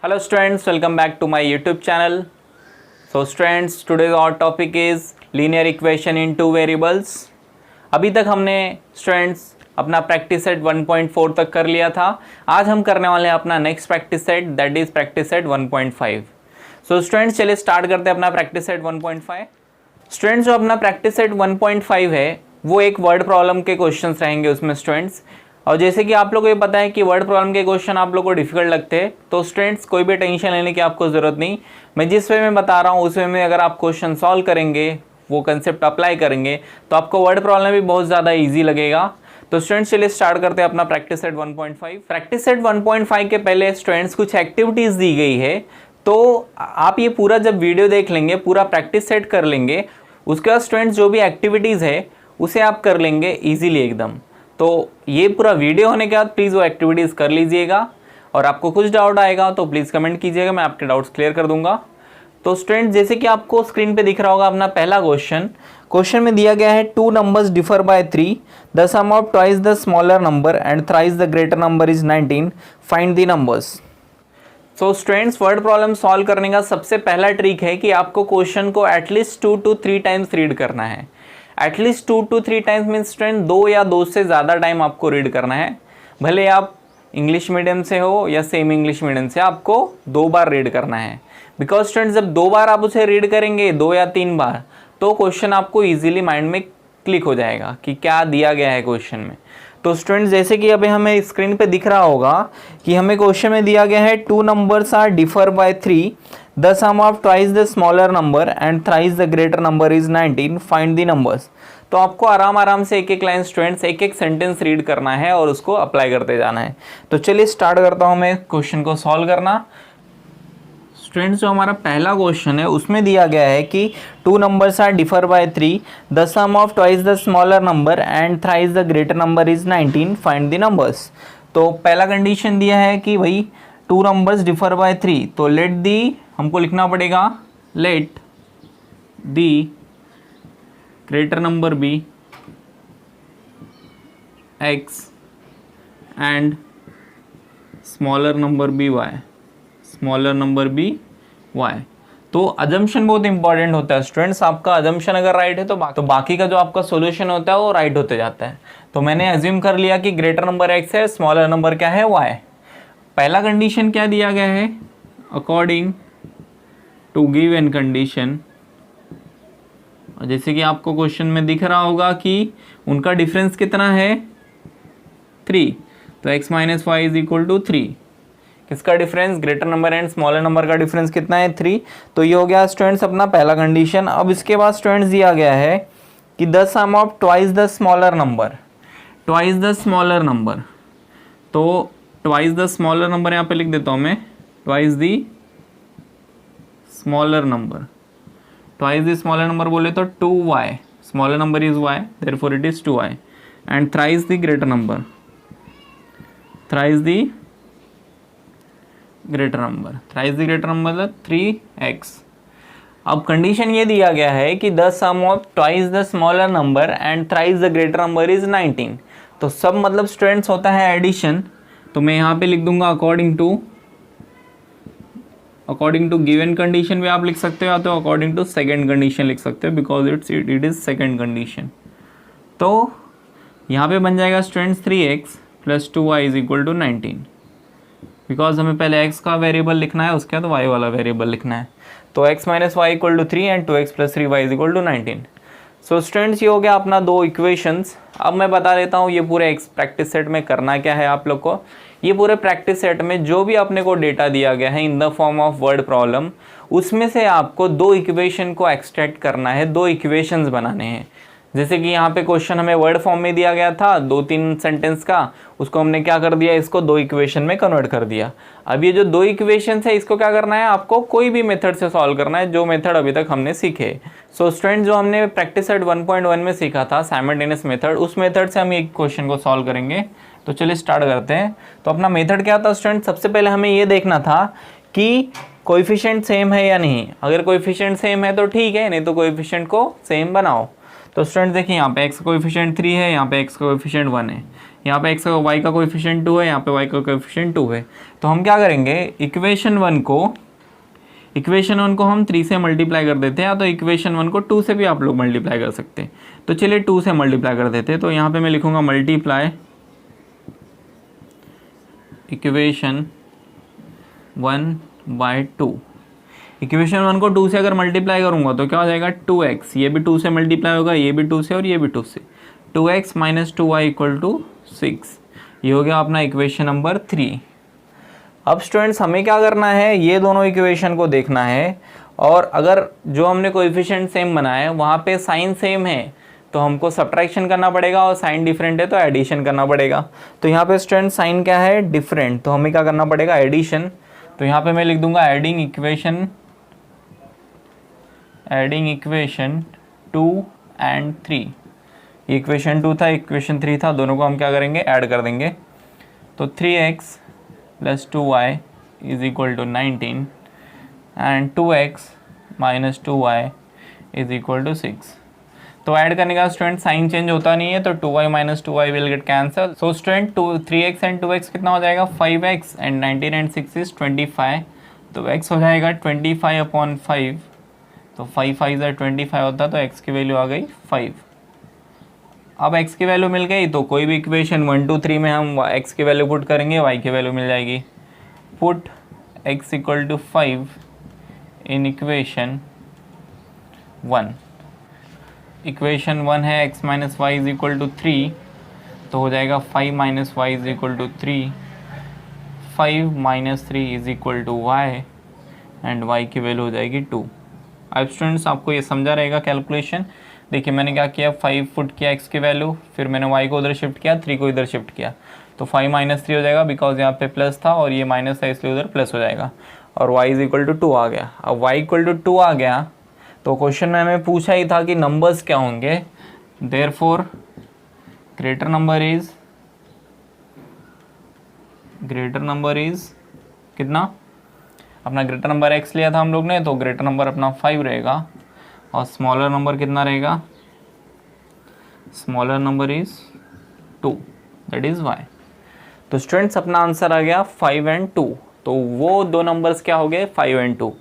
Hello students, welcome back to my YouTube channel. So students, today's our topic is linear equation in two variables. अभी तक हमने students अपना practice set 1.4 तक कर लिया था. आज हम करने वाले हैं अपना next practice set, that is practice set 1.5. So students चलिए स्टार्ट करते हैं अपना प्रैक्टिस सेट 1.5. स्टूडेंट्स जो अपना प्रैक्टिस सेट 1.5 है वो एक वर्ड प्रॉब्लम के क्वेश्चंस रहेंगे उसमें स्टूडेंट्स. और जैसे कि आप लोगों को ये पता है कि वर्ड प्रॉब्लम के क्वेश्चन आप लोगों को डिफिकल्ट लगते हैं, तो स्टूडेंट्स कोई भी टेंशन लेने की आपको ज़रूरत नहीं. मैं जिस वे में बता रहा हूँ उस वे में अगर आप क्वेश्चन सॉल्व करेंगे, वो कंसेप्ट अप्लाई करेंगे, तो आपको वर्ड प्रॉब्लम भी बहुत ज़्यादा ईजी लगेगा. तो स्टूडेंट्स चलिए स्टार्ट करते हैं अपना प्रैक्टिस सेट 1.5. प्रैक्टिस सेट 1.5 के पहले स्टूडेंट्स कुछ एक्टिविटीज़ दी गई है, तो आप ये पूरा जब वीडियो देख लेंगे, पूरा प्रैक्टिस सेट कर लेंगे, उसके बाद स्टूडेंट्स जो भी एक्टिविटीज़ है उसे आप कर लेंगे ईजीली एकदम. तो ये पूरा वीडियो होने के बाद प्लीज़ वो एक्टिविटीज़ कर लीजिएगा. और आपको कुछ डाउट आएगा तो प्लीज़ कमेंट कीजिएगा, मैं आपके डाउट्स क्लियर कर दूंगा. तो स्टूडेंट जैसे कि आपको स्क्रीन पे दिख रहा होगा अपना पहला क्वेश्चन में दिया गया है two numbers differ by 3, the sum of twice the smaller number and thrice the greater number is 19, find the numbers. So students word problem solve करने का सबसे पहला ट्रिक है कि आपको क्वेश्चन को एटलीस्ट 2 to 3 टाइम्स रीड करना है. At least 2 to 3 times means student 2 या 2 से ज़्यादा टाइम आपको रीड करना है. भले आप इंग्लिश मीडियम से हो या सेम इंग्लिश मीडियम से, आपको 2 बार रीड करना है. बिकॉज स्टूडेंट जब 2 बार आप उसे रीड करेंगे, 2 या 3 बार, तो क्वेश्चन आपको इजीली माइंड में क्लिक हो जाएगा कि क्या दिया गया है क्वेश्चन में. तो स्टूडेंट जैसे कि अभी हमें स्क्रीन पे दिख रहा होगा कि हमें क्वेश्चन में दिया गया है two numbers are differ by 3, the sum of twice the smaller number and thrice the greater number is 19, find the numbers. तो आपको आराम से एक एक लाइन स्टूडेंट्स एक एक सेंटेंस रीड करना है और उसको अप्लाई करते जाना है. तो चलिए स्टार्ट करता हूँ मैं क्वेश्चन को सॉल्व करना. स्टूडेंट्स जो हमारा पहला क्वेश्चन है उसमें दिया गया है कि two numbers are differ by 3, the sum of twice the smaller number and thrice the greater number is 19, find the numbers. तो पहला कंडीशन दिया है कि भाई टू नंबर्स डिफर बाय 3, तो लेट दी हमको लिखना पड़ेगा let the greater number be x and smaller number be y, smaller number be y. तो अजम्पशन बहुत इंपॉर्टेंट होता है स्टूडेंट्स. आपका अजम्पशन अगर राइट है तो बाकी का जो आपका सॉल्यूशन होता है वो राइट होते जाता है. तो मैंने अज्यूम कर लिया कि ग्रेटर नंबर x है, स्मॉलर नंबर क्या है y. पहला कंडीशन क्या दिया गया है, अकॉर्डिंग टू गिवन कंडीशन, जैसे कि आपको क्वेश्चन में दिख रहा होगा कि उनका डिफरेंस कितना है 3, तो x minus y is equal to 3. किसका difference, greater number and smaller number का डिफरेंस कितना है 3. तो ये हो गया स्टूडेंट्स अपना पहला कंडीशन. अब इसके बाद स्टूडेंट्स दिया गया है कि the sum of twice the smaller number, twice the smaller number. तो ट्वाइस द स्मॉलर नंबर यहाँ पे लिख देता हूँ मैं, twice the smaller number. Twice the smaller number बोले तो 2y, smaller number is y, therefore it is 2y. And thrice the greater number, thrice the greater number, thrice the greater number मतलब 3x. अब condition ये दिया गया है कि the sum of twice the smaller number and thrice the greater number is 19. तो सब मतलब स्टूडेंट्स होता है एडिशन. तो मैं यहाँ पे लिख दूंगा अकॉर्डिंग टू गिवन कंडीशन भी आप लिख सकते हो, या तो अकॉर्डिंग टू सेकेंड कंडीशन लिख सकते हो, because it is second condition. तो यहाँ पे बन जाएगा students 3x plus 2y is equal to 19. Because हमें पहले x का वेरिएबल लिखना है, उसके बाद y वाला वेरिएबल लिखना है. तो x minus y equal to 3 and 2x plus 3y is equal to 19. So students ये हो गया अपना 2 इक्वेशंस. अब मैं बता देता हूँ ये पूरे प्रैक्टिस सेट में करना क्या है आप लोग को. ये पूरे प्रैक्टिस सेट में जो भी अपने को डेटा दिया गया है in the form of word problem, उसमें से आपको 2 इक्वेशन को एक्सट्रैक्ट करना है, 2 इक्वेशंस बनाने हैं. जैसे कि यहाँ पे क्वेश्चन हमें वर्ड फॉर्म में दिया गया था 2-3 सेंटेंस का, उसको हमने क्या कर दिया, इसको 2 इक्वेशन में कन्वर्ट कर दिया. अब ये जो 2 इक्वेशन है इसको क्या करना है, आपको कोई भी मेथड से सॉल्व करना है, जो मेथड अभी तक हमने सीखे. सो स्टूडेंट जो हमने प्रैक्टिस सेट 1.1 में सीखा था साइमल्टेनियस मेथड, उस मेथड से हम एक क्वेश्चन को सॉल्व करेंगे. तो चलिए स्टार्ट करते हैं. तो अपना मेथड क्या था स्टूडेंट, सबसे पहले हमें ये देखना था कि कोएफिशिएंट सेम है या नहीं. अगर कोएफिशिएंट सेम है तो ठीक है, नहीं तो कोएफिशिएंट को सेम बनाओ. तो स्टूडेंट देखिए यहाँ पे x का कोएफिशिएंट 3 है, यहाँ पे x का कोएफिशिएंट 1 है, यहाँ पे x का y का कोएफिशिएंट 2 है, यहाँ पे y का कोएफिशिएंट 2 है। तो हम क्या करेंगे, इक्वेशन वन को हम 3 से मल्टीप्लाई कर देते हैं, या तो इक्वेशन वन को 2 से भी आप लोग मल्टीप्लाई कर सकते हैं। तो चलिए 2 से मल्टीप्लाई कर देते हैं। तो यहाँ पे मैं लिखूँगा multiply equation 1 by 2। Equation one को 2 से अगर मल्टीप्लाई करूँगा तो क्या हो जाएगा 2x, ये भी 2 से मल्टीप्लाई होगा, ये भी 2 से और ये भी 2 से, 2x minus 2y equal to 6। ये हो गया अपना इक्वेशन नंबर 3। अब स्टूडेंट्स हमें क्या करना है, ये दोनों इक्वेशन को देखना है, और अगर जो हमने कोएफिशिएंट सेम बनाया है वहाँ पे साइन सेम है तो हमको सब्ट्रैक्शन करना पड़ेगा, और साइन डिफरेंट है तो एडिशन करना पड़ेगा। तो यहाँ पे स्टूडेंट साइन क्या है, डिफरेंट, तो हमें क्या करना पड़ेगा, एडिशन। तो यहाँ पे मैं लिख दूंगा एडिंग इक्वेशन 2 एंड 3। इक्वेशन 2 था, इक्वेशन 3 था, दोनों को हम क्या करेंगे, ऐड कर देंगे। तो 3x plus 2y is equal to 19 and 2x minus 2y is equal to 6। तो ऐड करने का स्टूडेंट साइन चेंज होता नहीं है, तो 2y minus 2y will get cancel. So student 3x and 2x कितना हो जाएगा, 5x एंड 19 एंड 6 इज 25। तो x हो जाएगा 25/5। तो 5 5 25 होता, तो x की वैल्यू आ गई 5। अब x की वैल्यू मिल गई, तो कोई भी इक्वेशन 1 2 3 में हम x की वैल्यू पुट करेंगे, y की वैल्यू मिल जाएगी। Put x equal to 5 in equation 1। Equation 1 है x minus y is equal to 3, तो हो जाएगा 5 minus y is equal to 3, 5 minus 3 is equal to y, and y की वैल्यू हो जाएगी 2। अब स्टूडेंट्स आपको ये समझा रहेगा कैलकुलेशन। देखिए मैंने क्या किया, 5 पुट किया x की वैल्यू, फिर मैंने y को उधर शिफ्ट किया, 3 को इधर शिफ्ट किया, तो 5 माइनस 3 हो जाएगा, बिकॉज यहाँ पे प्लस था और ये माइनस था इसलिए उधर प्लस हो जाएगा, और y इज इक्वल टू 2 आ गया। अब y इक्वल टू 2 आ गया, तो क्वेश्चन में हमें पूछा ही था कि नंबर्स क्या होंगे, देयरफॉर ग्रेटर नंबर इज कितना, अपना ग्रेटर नंबर x लिया था हम लोग ने, तो ग्रेटर नंबर अपना 5 रहेगा, और स्मॉलर नंबर कितना रहेगा, smaller number is 2, that is y। तो स्टूडेंट्स अपना आंसर आ गया 5 एंड 2। तो वो दो नंबर्स क्या हो गए, 5 एंड 2।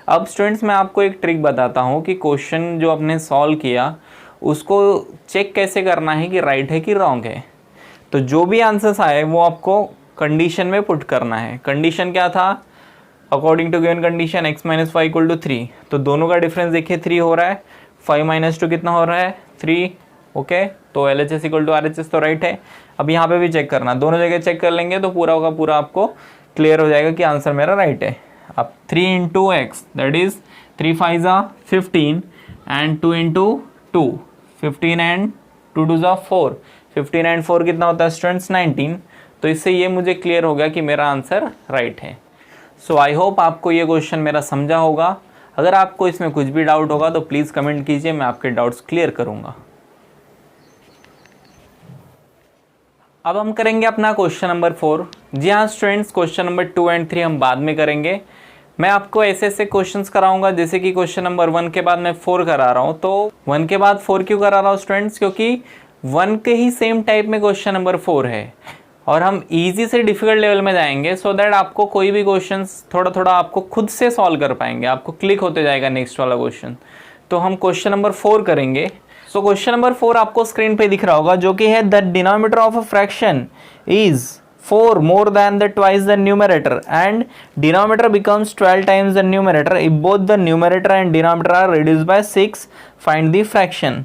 अब स्टूडेंट्स मैं आपको एक ट्रिक बताता हूँ कि क्वेश्चन जो आपने सॉल्व किया उसको चेक कैसे करना है कि राइट है कि रॉन्ग है। तो जो भी आंसर्स आए वो आपको कंडीशन में पुट करना है। कंडीशन क्या था, according to given condition x minus y equal to 3, तो दोनों का डिफरेंस देखिए 3 हो रहा है, 5 माइनस 2 कितना हो रहा है 3, ओके। तो LHS इक्वल टू RHS तो राइट है। अब यहाँ पे भी चेक करना, दोनों जगह चेक कर लेंगे तो पूरा का पूरा आपको क्लियर हो जाएगा कि आंसर मेरा राइट है। अब 3 इंटू एक्स दैट इज 3 5 ज़ा 15 एंड 2 इंटू 2 15 एंड 2 2 ज़ा 4, 15 एंड 4 कितना होता है स्टूडेंट्स 19। तो इससे ये मुझे क्लियर हो गया कि मेरा आंसर राइट है। सो आई होप आपको ये क्वेश्चन मेरा समझा होगा। अगर आपको इसमें कुछ भी डाउट होगा तो प्लीज़ कमेंट कीजिए, मैं आपके डाउट्स क्लियर करूँगा। अब हम करेंगे अपना क्वेश्चन नंबर 4। जी हाँ स्टूडेंट्स, क्वेश्चन नंबर 2 एंड 3 हम बाद में करेंगे। मैं आपको ऐसे ऐसे क्वेश्चंस कराऊंगा, जैसे कि क्वेश्चन नंबर 1 के बाद मैं 4 करा रहा हूँ। तो 1 के बाद 4 क्यों करा रहा हूँ स्टूडेंट्स, क्योंकि 1 के ही सेम टाइप में क्वेश्चन नंबर 4 है और हम इजी से डिफिकल्ट लेवल में जाएंगे, सो दैट आपको कोई भी क्वेश्चन थोड़ा थोड़ा आपको खुद से सॉल्व कर पाएंगे, आपको क्लिक होते जाएगा नेक्स्ट वाला क्वेश्चन। तो हम क्वेश्चन नंबर 4 करेंगे। सो क्वेश्चन नंबर 4 आपको स्क्रीन पे दिख रहा होगा, जो कि है the denominator of a fraction is 4 more than the twice the numerator and denominator becomes 12 times the numerator if both the numerator and denominator are reduced by 6, find the fraction।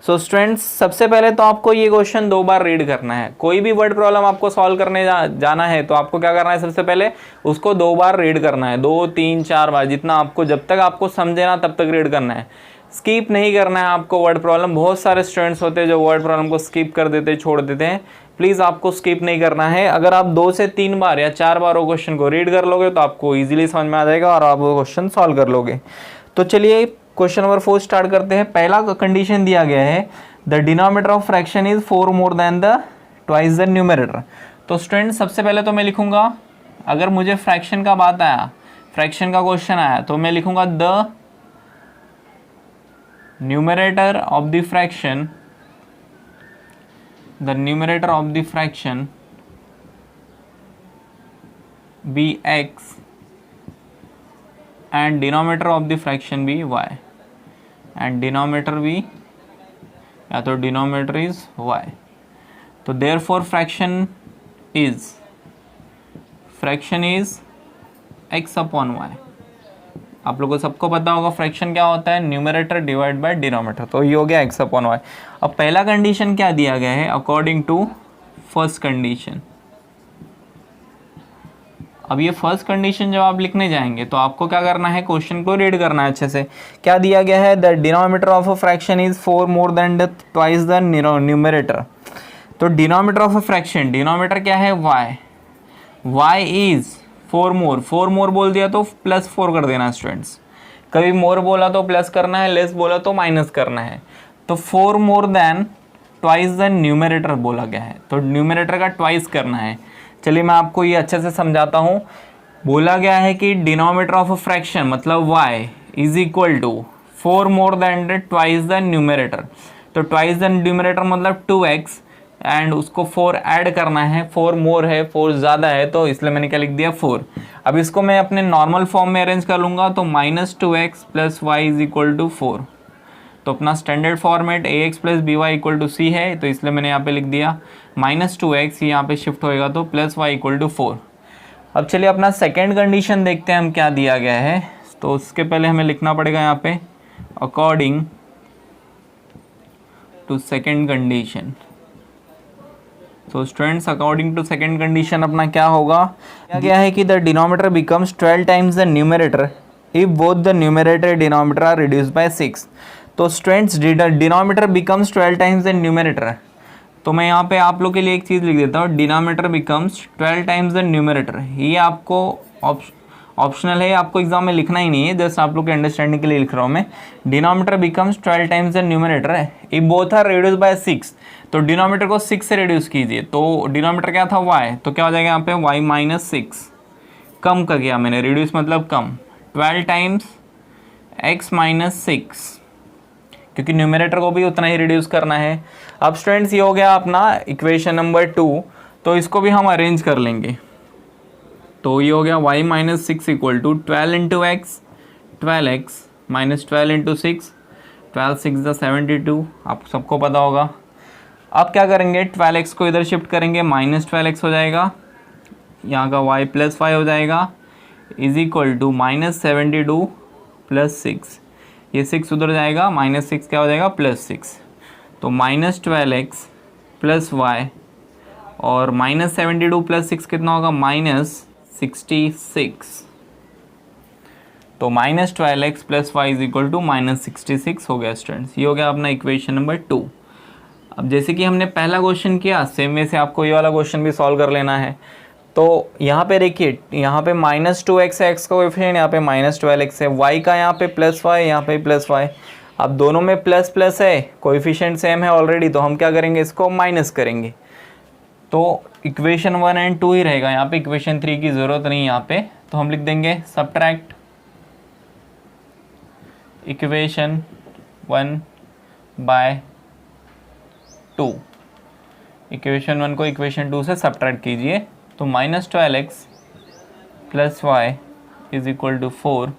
So students सबसे पहले तो आपको ये question 2 बार read करना है। कोई भी word problem आपको सॉल्व करने जाना है तो आपको क्या करना है, सबसे पहले उसको 2 बार रीड करना है, 2 3 4 बार, जितना आपको, जब तक आपको समझे ना तब तक रीड करना है। स्किप नहीं करना है आपको वर्ड प्रॉब्लम। बहुत सारे स्टूडेंट्स होते हैं जो वर्ड प्रॉब्लम को स्किप कर देते, छोड़ देते हैं। प्लीज़ आपको स्किप नहीं करना है। अगर आप 2 से 3 बार या 4 बार वो क्वेश्चन को रीड कर लोगे तो आपको इजीली समझ में आ जाएगा और आप वो क्वेश्चन सॉल्व कर लोगे। तो चलिए क्वेश्चन नंबर 4 स्टार्ट करते हैं। पहला कंडीशन दिया गया है the denominator of fraction is 4 more than the twice the numerator। तो स्टूडेंट सबसे पहले तो मैं लिखूंगा, अगर मुझे फ्रैक्शन का बात आया, फ्रैक्शन का क्वेश्चन आया, तो मैं लिखूंगा the numerator of the fraction, the numerator of the fraction be x and denominator of the fraction be y, and denominator be, या तो denominator is y. तो therefore fraction is x upon y. आप लोगों को सबको पता होगा fraction क्या होता है, न्यूमरेटर डिवाइड बाय डिनोमिनेटर, तो ये हो गया x अपॉन वाई. अब पहला कंडीशन क्या दिया गया है, अकॉर्डिंग टू फर्स्ट कंडीशन. अब ये फर्स्ट कंडीशन जब आप लिखने जाएंगे तो आपको क्या करना है, क्वेश्चन को रीड करना है अच्छे से. क्या दिया गया है, the denominator of a fraction is 4 more than twice the numerator. तो denominator of a fraction, denominator क्या है y इज 4 मोर बोल दिया तो +4 कर देना स्टूडेंट्स. कभी मोर बोला तो प्लस करना है, लेस बोला तो माइनस करना है. तो 4 more than twice the numerator बोला गया है, तो न्यूमरेटर का ट्वाइस करना है. चलिए मैं आपको ये अच्छे से समझाता हूँ. बोला गया है कि डिनोमिनेटर ऑफ अ फ्रैक्शन मतलब y is equal to 4 more than twice the numerator. तो ट्वाइस द न्यूमरेटर मतलब 2x एंड उसको 4 ऐड करना है. 4 मोर है, 4 ज़्यादा है, तो इसलिए मैंने क्या लिख दिया 4. अब इसको मैं अपने नॉर्मल फॉर्म में अरेंज कर लूँगा, तो -2x plus y is equal to 4. तो अपना standard format ax plus b y equal to c है, तो इसलिए मैंने यहाँ पे लिख दिया -2x, यहाँ पे शिफ्ट होएगा तो प्लस वाई इक्वल टू 4. अब चलिए अपना सेकेंड कंडीशन देखते हैं हम क्या दिया गया है. तो उसके पहले हमें लिखना पड़ेगा यहाँ पे अकॉर्डिंग टू सेकेंड कंडीशन. तो students according to second condition अपना क्या होगा, क्या है कि the denominator becomes 12 times the numerator if both the numerator denominator are reduced by 6. तो students denominator becomes 12 times the numerator. तो मैं यहाँ पे आप लोग के लिए एक चीज़ लिख देता हूँ, denominator becomes 12 times the numerator. ये आपको ऑप्शनल है, आपको एग्जाम में लिखना ही नहीं है, जस्ट आप लोग के अंडरस्टैंडिंग के लिए लिख रहा हूँ मैं. Denominator becomes 12 times the numerator है if both are reduced by 6. तो डिनोमिनेटर को 6 से रिड्यूस कीजिए, तो डिनोमिनेटर क्या था y, तो क्या हो जाएगा यहाँ पे y माइनस 6. कम कर गया मैंने, रिड्यूस मतलब कम. 12 टाइम्स x माइनस 6, क्योंकि न्यूमरेटर को भी उतना ही रिड्यूस करना है. अब स्टूडेंट्स ये हो गया अपना इक्वेशन नंबर 2. तो इसको भी हम अरेंज कर लेंगे. तो ये हो गया y minus 6 equal to 12 into x, 12x minus 12 into 6, 12 6 the 72, आप सबको पता होगा. अब क्या करेंगे, 12x को इधर शिफ्ट करेंगे, माइनस 12x हो जाएगा, यहाँ का y प्लस 5 हो जाएगा, is equal to minus 72 plus 6. ये 6 उधर जाएगा, माइनस 6 क्या हो जाएगा प्लस 6. तो माइनस 12x प्लस y और माइनस 72 प्लस 6 कितना होगा, माइनस 66. तो minus 12x plus y is equal to minus 66 हो गया स्टूडेंट्स. ये हो गया अपना इक्वेशन नंबर 2. अब जैसे कि हमने पहला क्वेश्चन किया, सेम वे से आपको ये वाला क्वेश्चन भी सॉल्व कर लेना है. तो यहाँ पे देखिए, यहाँ पे -2x है, x का कोएफिशिएंट, यहाँ पे -12x है, y का यहाँ पे प्लस वाई, यहाँ पे प्लस वाई. अब दोनों में प्लस प्लस है, कोएफिशिएंट सेम है ऑलरेडी, तो हम क्या करेंगे, इसको माइनस करेंगे. तो इक्वेशन 1 एंड 2 ही रहेगा, यहाँ पे इक्वेशन 3 की ज़रूरत नहीं यहाँ पे. तो हम लिख देंगे सब्ट्रैक्ट इक्वेशन 1 बाय 2. इक्वेशन 1 को इक्वेशन 2 से सब्ट्रैक्ट कीजिए. तो -12x plus y is equal to 4,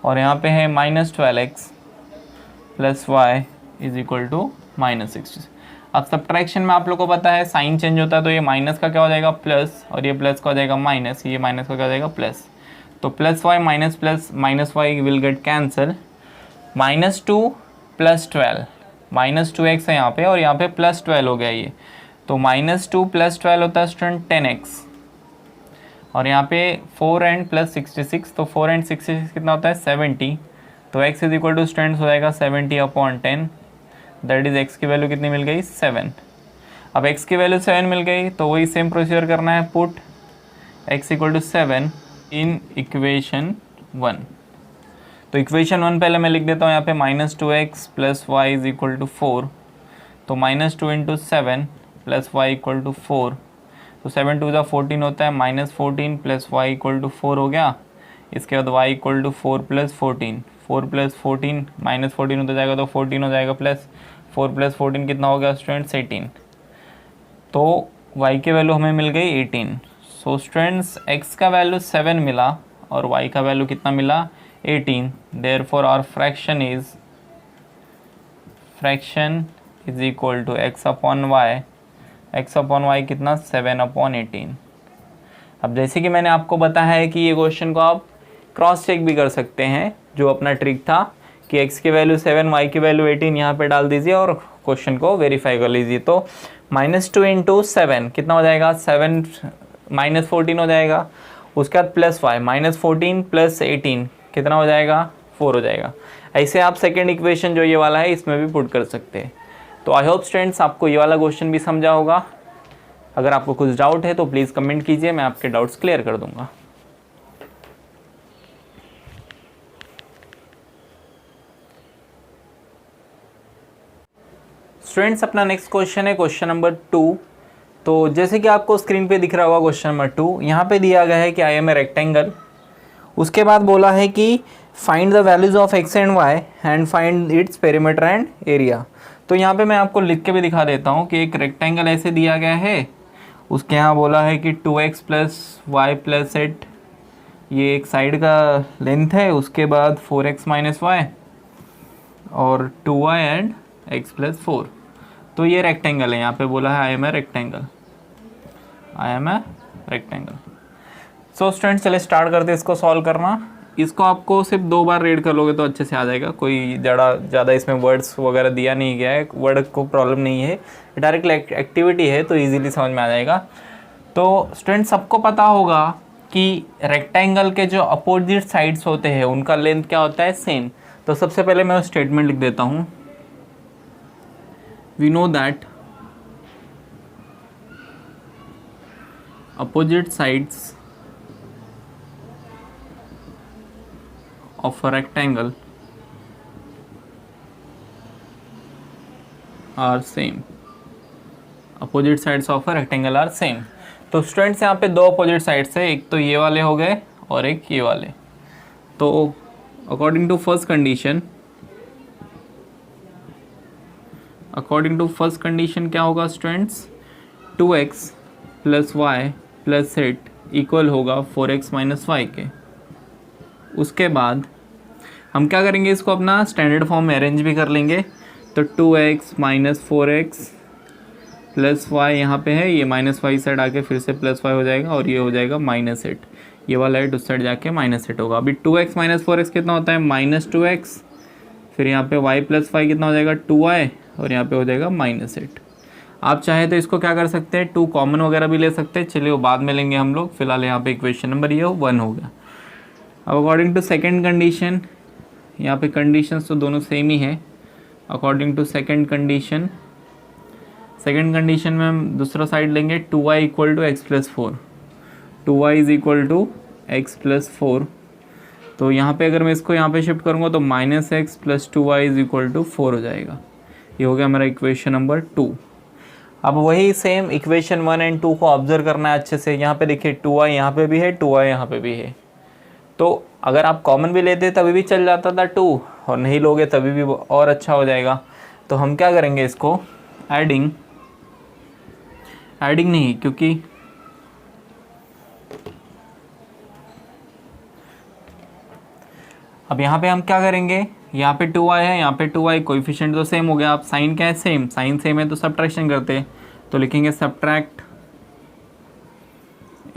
और यहाँ पे है -12x plus y is equal to -60. अब सब्ट्रैक्शन में आप लोग को पता है साइन चेंज होता है, तो ये माइनस का क्या हो जाएगा प्लस, और ये प्लस का हो जाएगा माइनस, ये माइनस का क्या हो जाएगा प्लस. तो plus y minus plus minus y will get cancel. -2 plus 12, -2x है यहाँ पे, और यहाँ पे प्लस 12 हो गया ये. तो -2 प्लस 12 होता है स्टूडेंट 10x, और यहाँ पे 4 एंड प्लस 66, तो 4 एंड 66 कितना होता है 70. तो x is equal to students हो जाएगा 70 अपॉन 10, दैट इज x की वैल्यू कितनी मिल गई 7. अब x की वैल्यू 7 मिल गई, तो वही सेम प्रोसीजर करना है, put x equal to 7 in equation 1. तो इक्वेशन 1 पहले मैं लिख देता हूँ यहाँ पे -2x plus y is equal to 4. तो -2 into 7 plus y equal to 4. तो 7 2 ज़ा 14 होता है, -14 प्लस वाई इक्वल टू 4 हो गया. इसके बाद y equal to 4 plus 14, 4 plus 14 minus 14 होता जाएगा तो 14 हो जाएगा, प्लस 4 प्लस 14 कितना हो गया स्टूडेंट्स 18। तो y की वैल्यू हमें मिल गई 18। सो स्टूडेंट्स x का वैल्यू 7 मिला और y का वैल्यू कितना मिला 18। Therefore our fraction is equal to x upon y कितना 7/18। अब जैसे कि मैंने आपको बताया है कि ये क्वेश्चन को आप क्रॉस चेक भी कर सकते हैं, जो अपना ट्रिक था कि x की वैल्यू 7 y की वैल्यू 18 यहाँ पे डाल दीजिए और क्वेश्चन को वेरीफाई कर लीजिए। तो -2 इंटू 7 कितना हो जाएगा 7 माइनस 14 हो जाएगा, उसके बाद प्लस y -14 प्लस 18 कितना हो जाएगा 4 हो जाएगा। ऐसे आप सेकेंड इक्वेशन जो ये वाला है इसमें भी पुट कर सकते हैं। तो आई होप स्टूडेंट्स आपको ये वाला क्वेश्चन भी समझा होगा। अगर आपको कुछ डाउट है तो प्लीज़ कमेंट कीजिए, मैं आपके डाउट्स क्लियर कर दूंगा। स्टूडेंट्स अपना नेक्स्ट क्वेश्चन है क्वेश्चन नंबर 2। तो जैसे कि आपको स्क्रीन पे दिख रहा होगा क्वेश्चन नंबर 2, यहाँ पे दिया गया है कि आई एम ए रेक्टेंगल। उसके बाद बोला है कि find the values of x and y and find its perimeter and area. तो यहाँ पे मैं आपको लिख के भी दिखा देता हूँ कि एक रेक्टेंगल ऐसे दिया गया है, उसके यहाँ बोला है कि 2x प्लस वाई प्लस 8 ये एक साइड का लेंथ है, उसके बाद 4x माइनस वाई और 2y एंड x प्लस 4। तो ये रेक्टेंगल है, यहाँ पे बोला है I am a rectangle. So students चले स्टार्ट करते हैं इसको सॉल्व करना। इसको आपको सिर्फ 2 बार रीड कर लोगे तो अच्छे से आ जाएगा, कोई ज़्यादा इसमें वर्ड्स वगैरह दिया नहीं गया है, वर्ड को प्रॉब्लम नहीं है, डायरेक्ट एक्टिविटी है तो इजीली समझ में आ जाएगा। तो स्टूडेंट सबको पता होगा कि रेक्टेंगल के जो अपोजिट साइड्स होते हैं उनका लेंथ क्या होता है सेम। तो सबसे पहले मैं स्टेटमेंट लिख देता हूँ, we know that opposite sides of a rectangle are same. Opposite sides of a rectangle are same. तो स्टूडेंट्स यहाँ पे 2 अपोजिट साइड्स है, एक तो ये वाले हो गए और एक ये वाले। तो अकॉर्डिंग टू फर्स्ट कंडीशन क्या होगा students 2x plus y plus 8 equal होगा 4x माइनस वाई के। उसके बाद हम क्या करेंगे, इसको अपना स्टैंडर्ड फॉर्म में अरेंज भी कर लेंगे। तो 2x minus 4x plus Y यहाँ पे है, ये माइनस वाई साइड आके फिर से प्लस वाई हो जाएगा और ये हो जाएगा -8। ये वाला 8 उस साइड जाके -8 होगा। अभी 2x माइनस 4x कितना होता है -2x, फिर यहाँ पे y प्लस वाई कितना हो जाएगा 2y और यहाँ पे हो जाएगा -8। आप चाहे तो इसको क्या कर सकते हैं 2 कॉमन वगैरह भी ले सकते हैं, चलिए वो बाद में लेंगे हम लोग। फिलहाल यहाँ पे इक्वेशन नंबर ये 1 हो गया। अब अकॉर्डिंग टू सेकेंड कंडीशन, यहाँ पे कंडीशंस तो दोनों सेम ही है। अकॉर्डिंग टू सेकेंड कंडीशन में हम दूसरा साइड लेंगे 2y equal to x plus 4, 2y is equal to x plus 4। तो यहाँ पे अगर मैं इसको यहाँ पे शिफ्ट करूँगा तो -x plus 2y is equal to 4 हो जाएगा। ये हो गया हमारा इक्वेशन नंबर 2। अब वही सेम इक्वेशन 1 एंड 2 को ऑब्जर्व करना है अच्छे से। यहाँ पे देखिए 2y यहाँ पे भी है, 2y यहाँ पे भी है। तो अगर आप कॉमन भी लेते तभी भी चल जाता था 2, और नहीं लोगे तभी भी और अच्छा हो जाएगा। तो हम क्या करेंगे इसको एडिंग नहीं, क्योंकि अब यहाँ पे हम क्या करेंगे, यहाँ पे 2y है, यहाँ पे 2y, कोएफिशिएंट तो सेम हो गया। अब साइन क्या है सेम, साइन सेम है तो सब्ट्रैक्शन करते हैं। तो लिखेंगे सब्ट्रैक्ट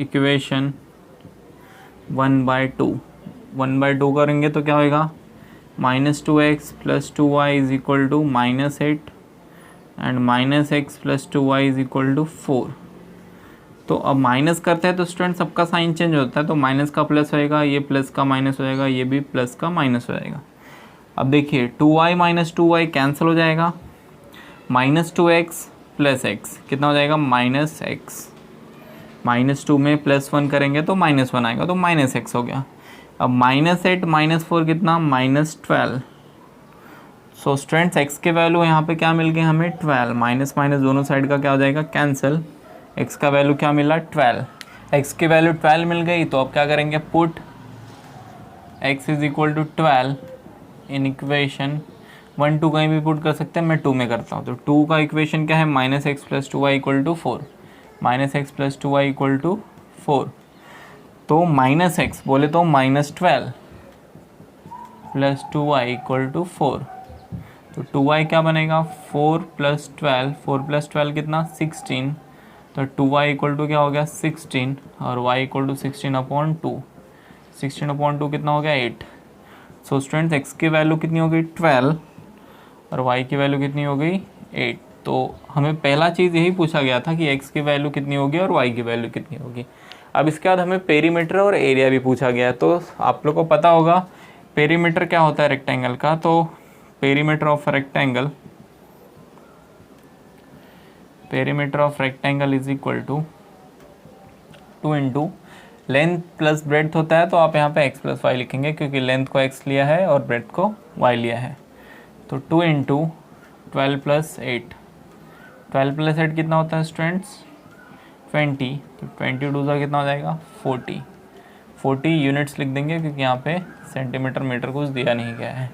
इक्वेशन 1/2 करेंगे तो क्या होगा -2x plus 2y is equal to -8 and -x plus 2y is equal to 4। तो अब माइनस करते हैं तो स्टूडेंट सबका साइन चेंज होता है, तो माइनस का प्लस होएगा, ये प्लस का माइनस हो जाएगा, ये भी प्लस का माइनस हो जाएगा। अब देखिए 2y माइनस 2y कैंसिल हो जाएगा, -2x प्लस x कितना हो जाएगा -x, -2 में +1 करेंगे तो -1 आएगा तो -x हो गया। अब -8 -4 कितना -12। सो स्टूडेंट्स x के वैल्यू यहाँ पे क्या मिल गए हमें 12, माइनस माइनस दोनों साइड का क्या हो जाएगा कैंसिल। x का वैल्यू क्या मिला 12, x की वैल्यू 12 मिल गई। तो अब क्या करेंगे put x is equal to 12 in equation 1 2 कहीं भी पुट कर सकते हैं, मैं 2 में करता हूँ। तो 2 का इक्वेशन क्या है, minus x plus two y equal to 4, minus x plus two y equal to 4। तो माइनस एक्स बोले तो -12 plus two y equal to 4। तो 2y क्या बनेगा, 4 प्लस 12, 4 प्लस 12 कितना 16। तो 2y इक्वल टू क्या हो गया 16 और y इक्वल टू 16/2, 16/2 कितना हो गया 8। सो स्टूडेंट्स x की वैल्यू कितनी हो गई 12 और y की वैल्यू कितनी हो गई 8। तो हमें पहला चीज़ यही पूछा गया था कि x की वैल्यू कितनी होगी और y की वैल्यू कितनी होगी। अब इसके बाद हमें पेरीमीटर और एरिया भी पूछा गया है। तो आप लोग को पता होगा पेरीमीटर क्या होता है रेक्टेंगल का। तो perimeter of rectangle is equal to 2 into length plus breadth होता है। तो आप यहाँ पे x प्लस वाई लिखेंगे क्योंकि लेंथ को x लिया है और ब्रेड्थ को y लिया है। तो 2 इंटू 12 प्लस 8, 12 प्लस 8 कितना होता है स्टूडेंट्स 20। तो 20 टू सा कितना हो जाएगा 40, 40 यूनिट्स लिख देंगे क्योंकि यहाँ पे सेंटीमीटर मीटर कुछ दिया नहीं गया है।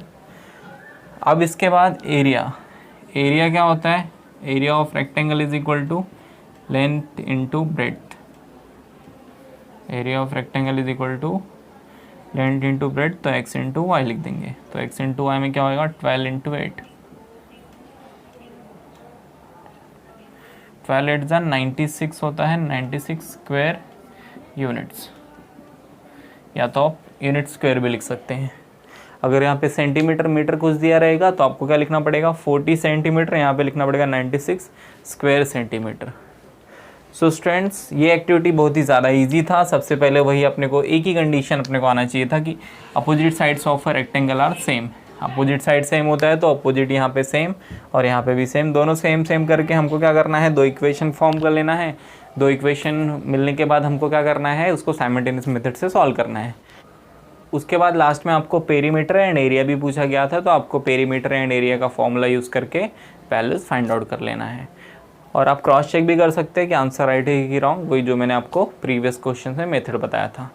अब इसके बाद एरिया क्या होता है, area of rectangle is equal to length into breadth. Area of rectangle is equal to length into breadth. तो x इंटू वाई लिख देंगे। तो x इंटू वाई में क्या होगा 12 इंटू 8, 12 8 जा 96 होता है, 96 स्क्वायर यूनिट्स, या तो आप यूनिट स्क्वायर भी लिख सकते हैं। अगर यहाँ पे सेंटीमीटर मीटर कुछ दिया रहेगा तो आपको क्या लिखना पड़ेगा 40 सेंटीमीटर, यहाँ पे लिखना पड़ेगा 96 स्क्वायर सेंटीमीटर। सो स्टूडेंट्स ये एक्टिविटी बहुत ही ज़्यादा इजी था। सबसे पहले वही अपने को एक ही कंडीशन अपने को आना चाहिए था कि opposite sides of a rectangle are same. Opposite side same होता है तो अपोजिट यहाँ पे सेम और यहाँ पे भी सेम, दोनों सेम करके हमको क्या करना है, दो इक्वेशन फॉर्म कर लेना है। दो इक्वेशन मिलने के बाद हमको क्या करना है, उसको साइमल्टेनियस मेथड से सॉल्व करना है। उसके बाद लास्ट में आपको पेरीमीटर एंड एरिया भी पूछा गया था, तो आपको पेरीमीटर एंड एरिया का फॉर्मूला यूज़ करके वैल्यूज फाइंड आउट कर लेना है। और आप क्रॉस चेक भी कर सकते हैं कि आंसर राइट है कि रॉन्ग, वही जो मैंने आपको प्रीवियस क्वेश्चन में मेथड बताया था।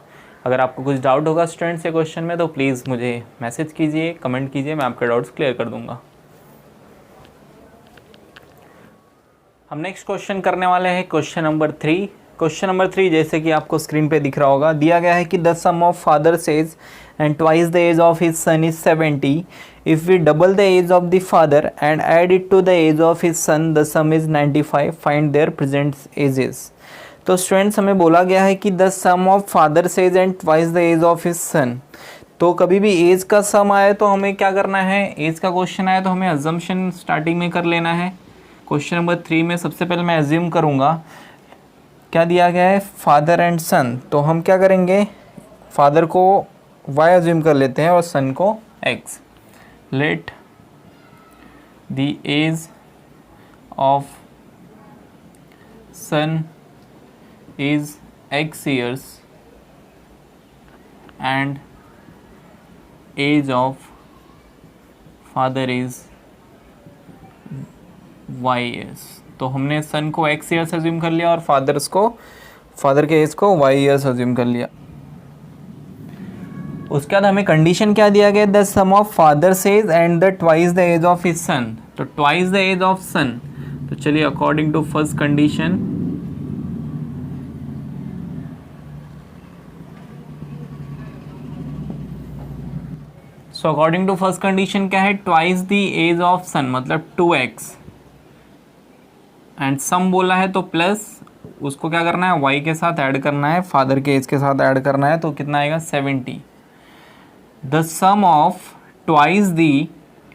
अगर आपको कुछ डाउट होगा स्टूडेंट्स ये क्वेश्चन में तो प्लीज़ मुझे मैसेज कीजिए, कमेंट कीजिए, मैं आपके डाउट्स क्लियर कर दूंगा। हम नेक्स्ट क्वेश्चन करने वाले हैं क्वेश्चन नंबर 3। क्वेश्चन नंबर 3 जैसे कि आपको स्क्रीन पे दिख रहा होगा, दिया गया है कि the sum of father's age and twice the age of his son is 70। If we double the age of the father and add it to the age of his son the sum is 95। Find their present ages. तो students हमें बोला गया है कि the sum of father's age and twice the age of his son. तो कभी भी as का सम आए तो हमें क्या करना है, एज का क्वेश्चन आए तो हमें अजम्पशन स्टार्टिंग में कर लेना है। क्वेश्चन नंबर 3 में सबसे पहले मैं एज्यूम करूँगा क्या दिया गया है फादर एंड सन। तो हम क्या करेंगे, फादर को y एज्यूम कर लेते हैं और सन को x। Let the age of son is x years and age of father is y years। तो हमने सन को x ईयर्स अज्यूम कर लिया और फादर के एज को y ईयर्स अज्यूम कर लिया। उसके बाद हमें कंडीशन क्या दिया गया, the sum of father's age and the twice the age of his son. तो twice the age of son, तो चलिए according to first condition according to first condition क्या है, twice the age of son मतलब 2x and some बोला है तो plus उसको क्या करना है y के साथ ऐड करना है, फादर के एज के साथ ऐड करना है। तो कितना आएगा 70। The sum of twice the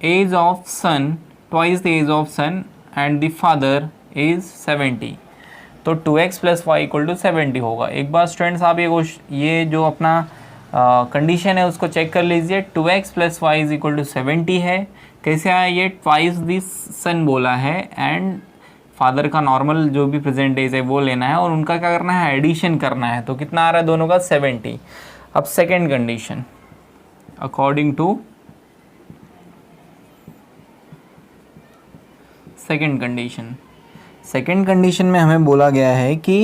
age of son, twice the age of son and the father is 70। तो 2x plus y equal to 70 होगा। एक बार स्टूडेंट्स आप ये जो अपना कंडीशन है उसको चेक कर लीजिए। 2x plus y is equal to 70 है। कैसे आया ये, ट्वाइस दिस सन बोला है एंड फादर का नॉर्मल जो भी प्रेजेंट एज है वो लेना है और उनका क्या करना है एडिशन करना है। तो कितना आ रहा है दोनों का 70। अब second condition, according to second condition में हमें बोला गया है कि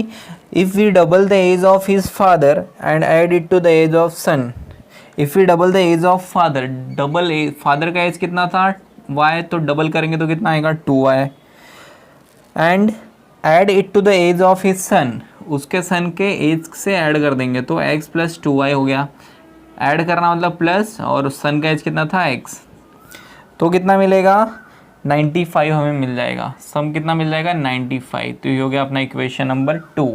if we double the age of his father and add it to the age of son, if we double the age of father, double age, father का age कितना था y, तो डबल करेंगे तो कितना आएगा 2y, and add it to the age of his son, उसके son के एज से ऐड कर देंगे तो x प्लस 2y हो गया, ऐड करना मतलब प्लस, और सन का एज कितना था x, तो कितना मिलेगा 95 हमें मिल जाएगा, सम कितना मिल जाएगा 95। तो ये हो गया अपना इक्वेशन नंबर 2।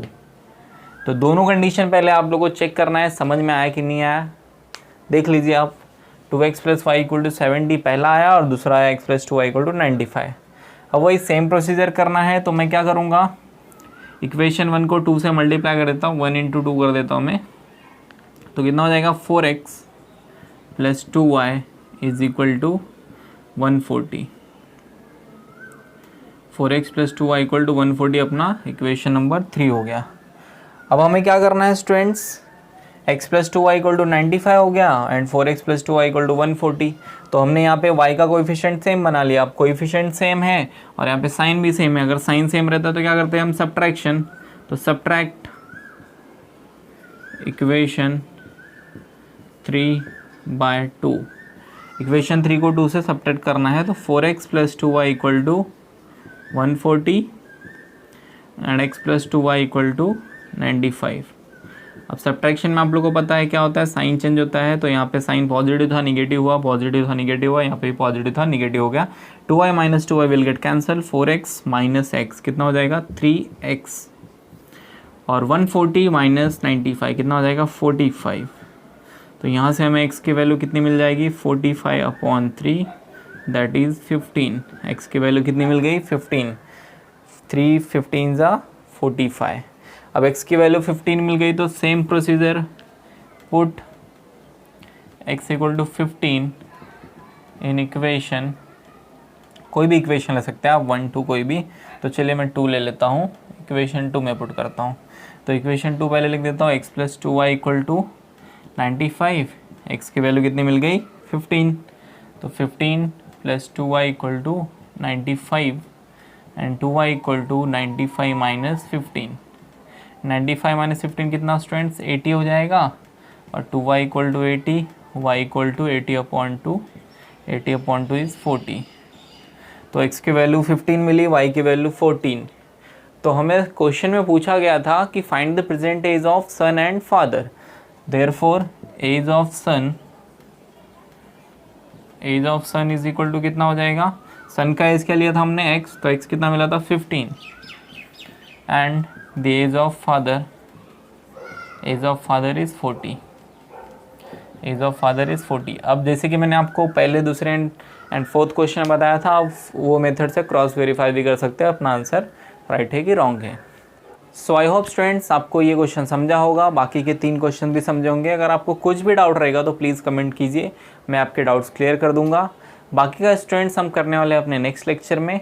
तो दोनों कंडीशन पहले आप लोगों को चेक करना है, समझ में आया कि नहीं आया, देख लीजिए आप। 2x plus y equal to 70 पहला आया और दूसरा आया x plus 2y equal to 95। अब वही सेम प्रोसीजर करना है, तो मैं क्या करूँगा, इक्वेशन 1 को 2 से मल्टीप्लाई कर देता हूँ, 1 इंटू 2 कर देता हूँ मैं, तो कितना हो जाएगा 4x plus 2y is equal to 140। 4x plus 2y equal to 140 अपना इक्वेशन नंबर 3 हो गया। अब हमें क्या करना है students, x plus 2y equal to 95 हो गया and 4x plus 2y equal to 140। तो हमने यहाँ पे y का कोएफिशिएंट सेम बना लिया। अब कोएफिशिएंट सेम है और यहाँ पे साइन भी सेम है। अगर साइन सेम रहता तो क्या करते हैं हम, सब्ट्रैक्शन। तो सब्ट्रैक्ट इक्वेशन 3/2, इक्वेशन 3 को 2 से सब्ट्रैक्ट करना है, तो 4x plus 2y equal to 140 and x plus 2y equal to 95। अब सब्ट्रैक्शन में आप लोगों को पता है क्या होता है, साइन चेंज होता है। तो यहाँ पे साइन पॉजिटिव था निगेटिव हुआ, पॉजिटिव था निगेटिव हुआ, यहाँ पे भी पॉजिटिव था निगेटिव हो गया। 2y minus 2y will get cancel, 4x minus x कितना हो जाएगा 3x, और 140 माइनस 95 कितना हो जाएगा 45। तो यहाँ से हमें x की वैल्यू कितनी मिल जाएगी 45/3 दैट इज़ 15। x की वैल्यू कितनी मिल गई 15, 3 15 ज़ा 45। अब x की वैल्यू 15 मिल गई तो same procedure, put x equal to 15 in equation, कोई भी इक्वेशन ले सकते हैं आप 1 2 कोई भी। तो चलिए मैं 2 ले लेता हूँ, इक्वेशन 2 में पुट करता हूँ। तो इक्वेशन 2 पहले लिख देता हूँ, x plus 2y equal to 95, x की वैल्यू कितनी मिल गई 15, तो 15 plus 2y equal to 95 and 2y equal to 95 minus 15। 95 minus 15 कितना स्टूडेंट्स 80 हो जाएगा, और 2y equal to 80, y equal to 80/2, 80/2 is 40। तो x की वैल्यू 15 मिली, y की वैल्यू 14। तो हमें क्वेश्चन में पूछा गया था कि find the present age of son and father, therefore age of son is equal to कितना हो जाएगा, सन का एज क्या लिया था हमने x, तो x कितना मिला था 15, and the age of father is 40, age of father is 40। अब जैसे कि मैंने आपको पहले दूसरे एंड फोर्थ क्वेश्चन बताया था, आप वो मेथड से क्रॉस वेरीफाई भी कर सकते हैं अपना आंसर राइट है कि रॉन्ग है। सो आई होप स्टूडेंट्स आपको ये क्वेश्चन समझा होगा, बाकी के 3 क्वेश्चन भी समझे होंगे। अगर आपको कुछ भी डाउट रहेगा तो प्लीज़ कमेंट कीजिए, मैं आपके डाउट्स क्लियर कर दूंगा। बाकी का स्टूडेंट्स हम करने वाले हैं अपने नेक्स्ट लेक्चर में।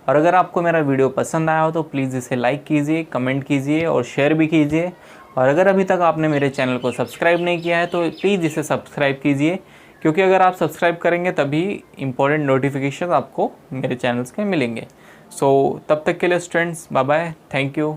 और अगर आपको मेरा वीडियो पसंद आया हो तो प्लीज़ इसे लाइक कीजिए, कमेंट कीजिए और शेयर भी कीजिए। और अगर अभी तक आपने मेरे चैनल को सब्सक्राइब नहीं किया है तो प्लीज़ इसे सब्सक्राइब कीजिए, क्योंकि अगर आप सब्सक्राइब करेंगे तभी इंपॉर्टेंट नोटिफिकेशन आपको मेरे चैनल्स के मिलेंगे। सो तब तक के लिए students bye bye, thank you.